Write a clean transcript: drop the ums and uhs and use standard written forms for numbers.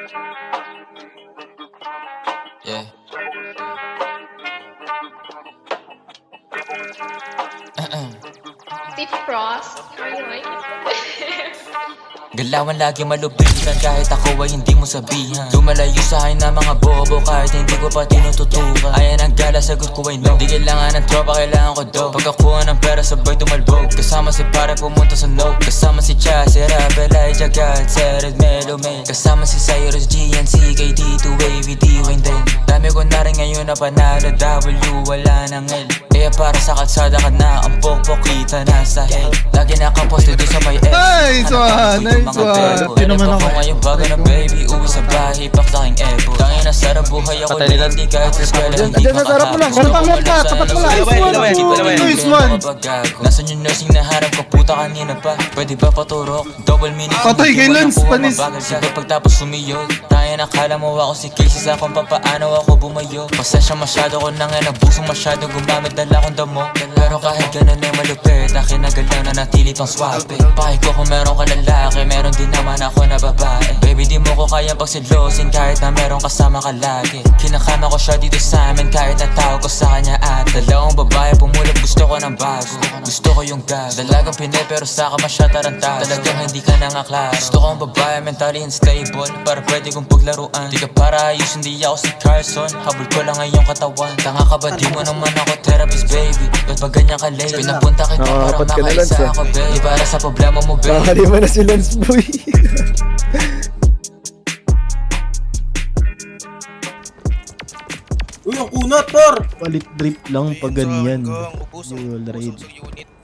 Yeah. Steve Frost, how you like it? Galawan lagi malupitan kahit ako ay hindi mo sabihan. Lumalayo sa akin na mga bobo kahit hindi ko pa tinututukan. Ayan ang gala, sagot ko ay no. Di kailangan ng tropa, kailangan ko do. Pagkakuha ng pera sabay tumalbog. Kasama si pare pumunta sa no. Kasama si Cha, si Rabel, Jagat, Sered, Melo, May. Kasama si Cyrus, GNC, KD2, Wavy, D-Wayne din. Dami ko na rin ngayon na panalo, W, wala ng L. Kaya para sa kalsada ka na, ang pokpok kita nasa hell. Lagi nakaposte doon sa may S. Nice one! Nice one! Di naman ako ngayong bago na baby, uwi sa bahay, pak sa aking ego. Tangin na sarap buhay ako hindi kahit sa eskwela hindi Sarap mo lang, sarap ka, tapat mo lang. Nice one! Nasaan yung nursing na harap ko, puta kanina pa. Pwede ba paturok? Double meaning. Patay kay Lance, panis. Sige pagtapos sumiyod. Tayo nakala mo ako si Casey sa kung papaano ako bumayo. Pasensya masyado ko nang nabusong masyado gumamit dala akong damo. Pero kahit ganun ay malupit, akin na galaw na natili pang swabe. Pahay ko kung meron ka lalaki, meron din naman ako na babae. Baby di mo ko kayang pagsilosin kahit na meron kasama ka lagi. Kinakama ko siya dito sa amin kahit natawag ko sa kanya at dalawang babae pumulog, gusto ko ng bago. Gusto ko yung gas, dalagang pinay pero sa ka masya tarantado. Talagang hindi ka nangaklaro. Gusto ko ang babae mentally unstable para pwede kong paglaruan. Di ka para ayos, hindi ako si Carson. Habol ko lang ang iyong katawan. Tanga ka ba di mo naman ako therapist baby? Ba't ba ganyan ka late? Pinapunta kita para makaisa ako baby. Para sa problema mo baby. Nakakaliwa na si Lance boy. Uy, ang kunat, por! Palit drip lang pag ganyan. Ubus ang Dual raid. unit.